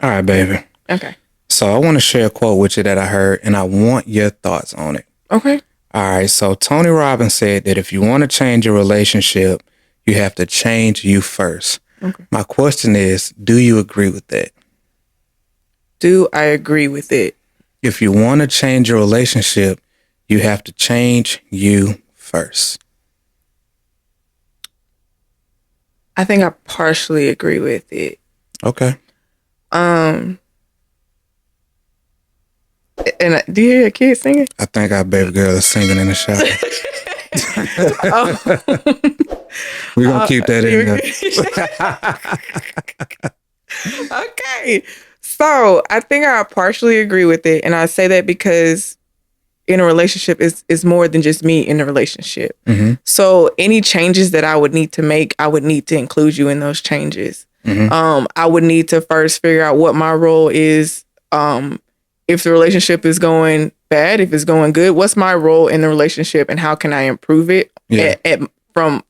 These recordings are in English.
All right, baby. Okay. So I want to share a quote with you that I heard, and I want your thoughts on it. Okay. All right. So Tony Robbins said that if you want to change your relationship, you have to change you first. Okay. My question is, do you agree with that? Do I agree with it? If you want to change your relationship, you have to change you first. I think I partially agree with it. Okay. And do you hear a kid singing? I think our baby girl is singing in the shower. We're going to keep that in there. Okay. So I think I partially agree with it. And I say that because in a relationship is more than just me in a relationship. Mm-hmm. So any changes that I would need to make, I would need to include you in those changes. Mm-hmm. I would need to first figure out what my role is. If the relationship is going bad, if it's going good, what's my role in the relationship and how can I improve it from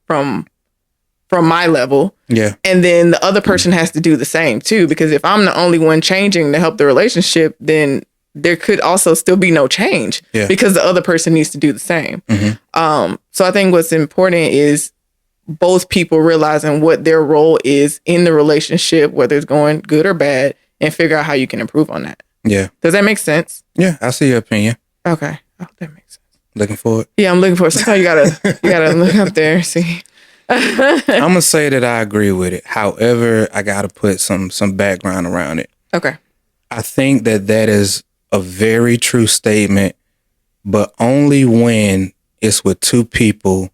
my level? Yeah. And then the other person has to do the same too, because if I'm the only one changing to help the relationship, then there could also still be no change because the other person needs to do the same. Mm-hmm. So I think what's important is both people realizing what their role is in the relationship, whether it's going good or bad, and figure out how you can improve on that. Yeah. Does that make sense? Yeah, I see your opinion. Okay. Oh, that makes sense. Looking for it? Yeah, I'm looking for it. Sometimes you gotta look up there and see. I'm gonna say that I agree with it. However, I gotta put some background around it. Okay. I think that is a very true statement, but only when it's with two people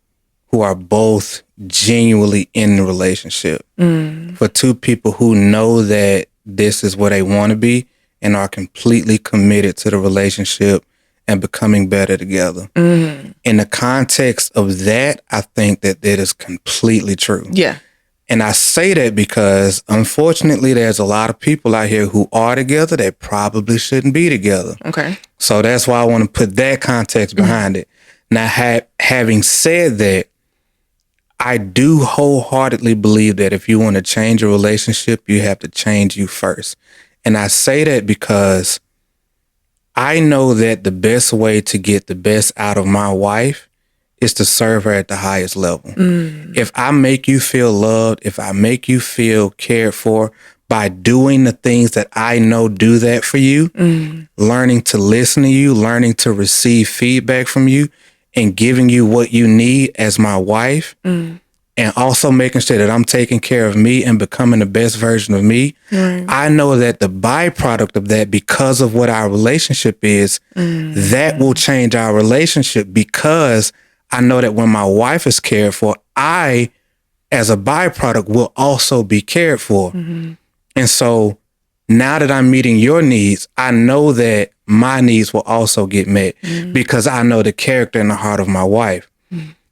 who are both genuinely in the relationship. For two people who know that this is where they want to be and are completely committed to the relationship and becoming better together. In the context of that, I think that is completely true. Yeah. And I say that because, unfortunately, there's a lot of people out here who are together that probably shouldn't be together. Okay. So that's why I want to put that context behind it. Now, having said that, I do wholeheartedly believe that if you want to change a relationship, you have to change you first. And I say that because I know that the best way to get the best out of my wife is to serve her at the highest level. If I make you feel loved, if I make you feel cared for by doing the things that I know do that for you, learning to listen to you, learning to receive feedback from you, and giving you what you need as my wife, and also making sure that I'm taking care of me and becoming the best version of me, I know that the byproduct of that, because of what our relationship is, that will change our relationship, because I know that when my wife is cared for, I, as a byproduct, will also be cared for. And so now that I'm meeting your needs, I know that my needs will also get met because I know the character and the heart of my wife.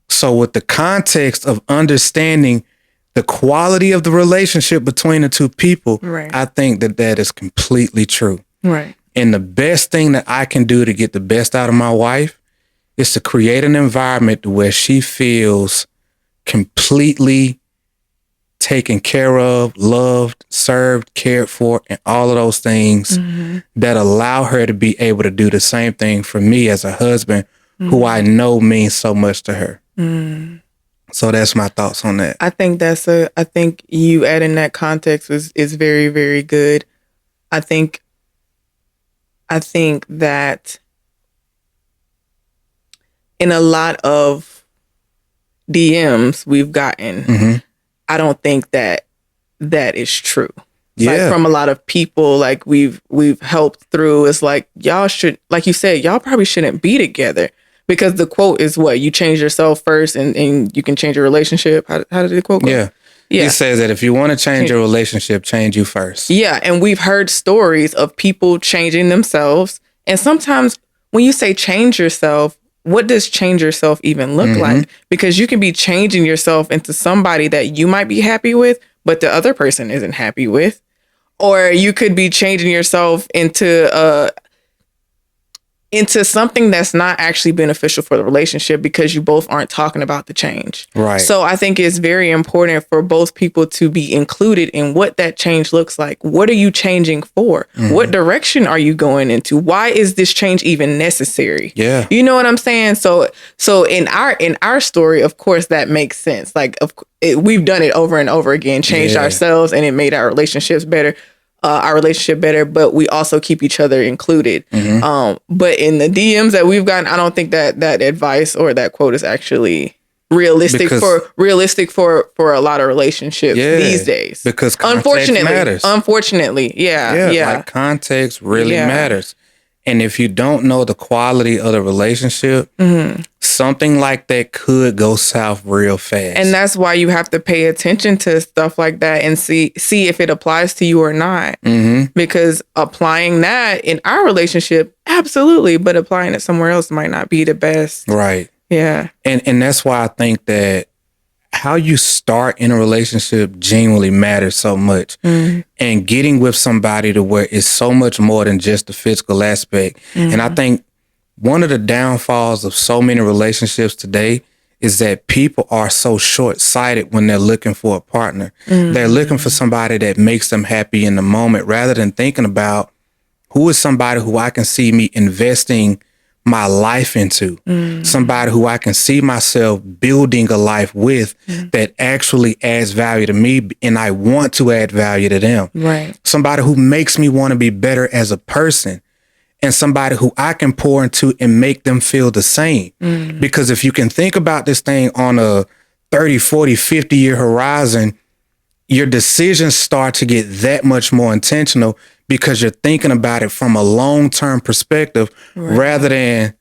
So with the context of understanding the quality of the relationship between the two people, I think that is completely true. Right. And the best thing that I can do to get the best out of my wife is to create an environment where she feels completely taken care of, loved, served, cared for, and all of those things that allow her to be able to do the same thing for me as a husband who I know means so much to her. So that's my thoughts on that. I think you adding that context is very, very good. I think that in a lot of DMs we've gotten, I don't think that is true. Like from a lot of people, like we've helped through, it's like, y'all should, like you said, y'all probably shouldn't be together, because the quote is what? You change yourself first and you can change your relationship. How did the quote go? Yeah. It says that if you want to change your relationship, change you first. Yeah. And we've heard stories of people changing themselves. And sometimes when you say change yourself, what does change yourself even look like? Because you can be changing yourself into somebody that you might be happy with, but the other person isn't happy with. Or you could be changing yourself into into something that's not actually beneficial for the relationship because you both aren't talking about the change. Right. So I think it's very important for both people to be included in what that change looks like. What are you changing for? Mm-hmm. What direction are you going into? Why is this change even necessary? Yeah. You know what I'm saying? So in our story, of course, that makes sense. Like we've done it over and over again, changed ourselves, and it made our relationships better. Our relationship better, but we also keep each other included. Mm-hmm. But in the DMs that we've gotten, I don't think that advice or that quote is actually realistic for a lot of relationships these days. Because context matters. Unfortunately, yeah. Like context really matters. And if you don't know the quality of the relationship, something like that could go south real fast. And that's why you have to pay attention to stuff like that and see if it applies to you or not. Mm-hmm. Because applying that in our relationship, absolutely, but applying it somewhere else might not be the best. Right. Yeah. And that's why I think that how you start in a relationship genuinely matters so much. Mm-hmm. And getting with somebody to where it's so much more than just the physical aspect. Mm-hmm. And I think one of the downfalls of so many relationships today is that people are so short-sighted when they're looking for a partner. Mm-hmm. They're looking for somebody that makes them happy in the moment rather than thinking about who is somebody who I can see me investing my life into, somebody who I can see myself building a life with that actually adds value to me and I want to add value to them. Right. Somebody who makes me want to be better as a person and somebody who I can pour into and make them feel the same. Because if you can think about this thing on a 30, 40, 50 year horizon, your decisions start to get that much more intentional because you're thinking about it from a long-term perspective rather than,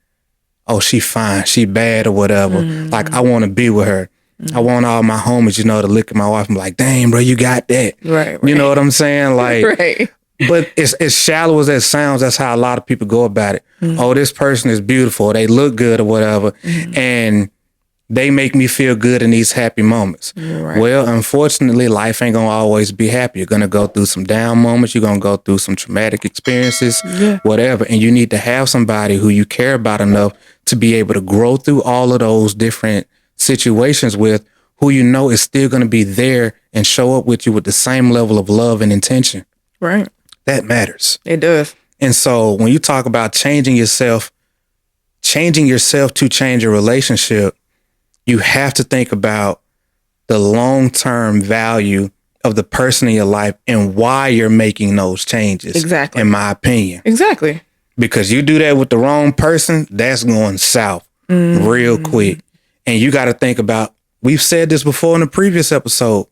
oh, she fine, she bad or whatever. Like, I want to be with her. I want all my homies, to look at my wife and be like, dang, bro, you got that. Right. You know what I'm saying? Like, right. But it's as shallow as that sounds, that's how a lot of people go about it. Oh, this person is beautiful. They look good or whatever. And they make me feel good in these happy moments. Right. Well, unfortunately, life ain't gonna always be happy. You're gonna go through some down moments. You're gonna go through some traumatic experiences, whatever. And you need to have somebody who you care about enough to be able to grow through all of those different situations with, who is still gonna be there and show up with you with the same level of love and intention. Right. That matters. It does. And so when you talk about changing yourself to change a relationship, you have to think about the long-term value of the person in your life and why you're making those changes. Exactly. In my opinion. Exactly. Because you do that with the wrong person, that's going south real quick. And you got to think about, we've said this before in a previous episode,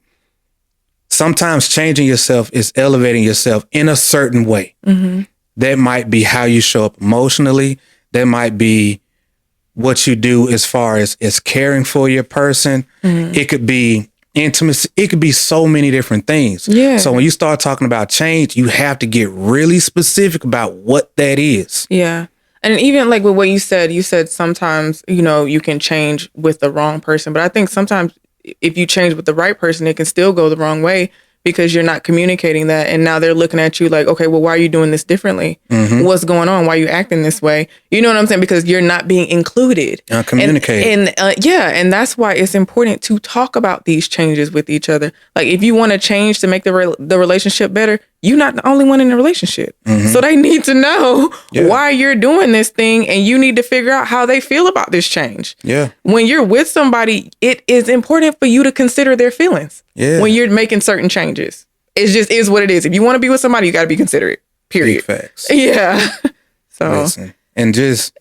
sometimes changing yourself is elevating yourself in a certain way. That might be how you show up emotionally. That might be what you do as far as caring for your person. It could be intimacy. It could be so many different things. Yeah. So when you start talking about change, you have to get really specific about what that is. Yeah. And even like with what you said sometimes, you can change with the wrong person. But I think sometimes if you change with the right person, it can still go the wrong way because you're not communicating that. And now they're looking at you like, okay, well, why are you doing this differently? What's going on? Why are you acting this way? You know what I'm saying? Because you're not being included. Communicating. And that's why it's important to talk about these changes with each other. Like if you want to change to make the relationship better, you're not the only one in the relationship. So they need to know why you're doing this thing, and you need to figure out how they feel about this change. Yeah. When you're with somebody, it is important for you to consider their feelings when you're making certain changes. It just is what it is. If you want to be with somebody, you got to be considerate. Period. Big facts. Yeah. So. Listen, and just,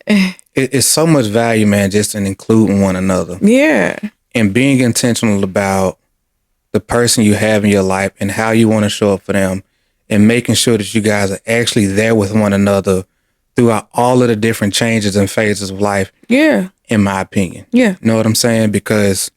it's so much value, man, just in including one another. Yeah. And being intentional about the person you have in your life and how you want to show up for them, and making sure that you guys are actually there with one another throughout all of the different changes and phases of life. Yeah. In my opinion. Yeah. You know what I'm saying? Because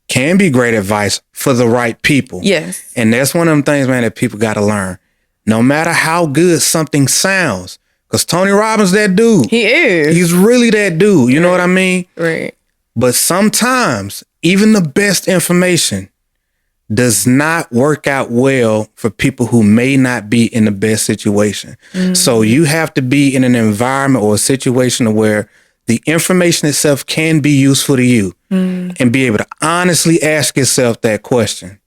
can be great advice for the right people. Yes. And that's one of them things, man, that people got to learn. No matter how good something sounds, because Tony Robbins, that dude. He is. He's really that dude. You know what I mean? Right. But sometimes even the best information does not work out well for people who may not be in the best situation. So you have to be in an environment or a situation where the information itself can be useful to you and be able to honestly ask yourself that question.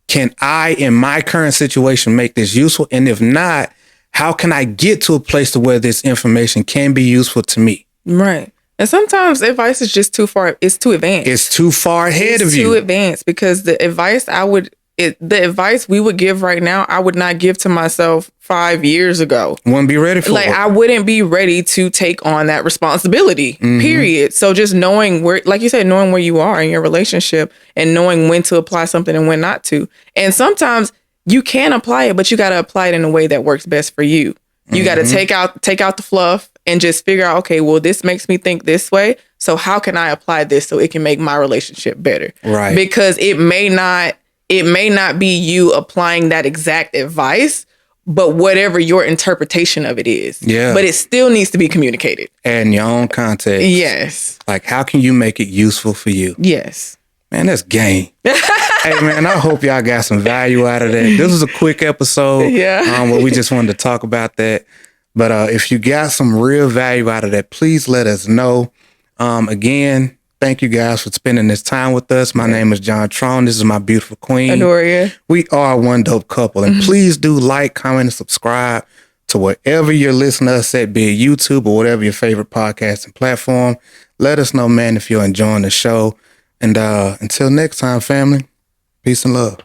Can I, in my current situation, make this useful? And if not, how can I get to a place to where this information can be useful to me? Right. And sometimes advice is just too far. It's too advanced. It's too far ahead of you. Too advanced, because the advice the advice we would give right now, I would not give to myself 5 years ago. Wouldn't be ready for it. I wouldn't be ready to take on that responsibility, period. So just knowing where, like you said, knowing where you are in your relationship and knowing when to apply something and when not to. And sometimes you can apply it, but you got to apply it in a way that works best for you. You got to take out the fluff and just figure out, okay, well, this makes me think this way. So how can I apply this so it can make my relationship better? Right. Because it may not be you applying that exact advice, but whatever your interpretation of it is. Yeah. But it still needs to be communicated. And your own context. Yes. Like, how can you make it useful for you? Yes. Man, that's game. Hey, man, I hope y'all got some value out of that. This was a quick episode where we just wanted to talk about that. But if you got some real value out of that, please let us know. Again, thank you guys for spending this time with us. My name is John Trone. This is my beautiful queen. Adoria. We are one dope couple. And please do like, comment, and subscribe to wherever you're listening to us at, be it YouTube or whatever your favorite podcasting platform. Let us know, man, if you're enjoying the show. And until next time, family, peace and love.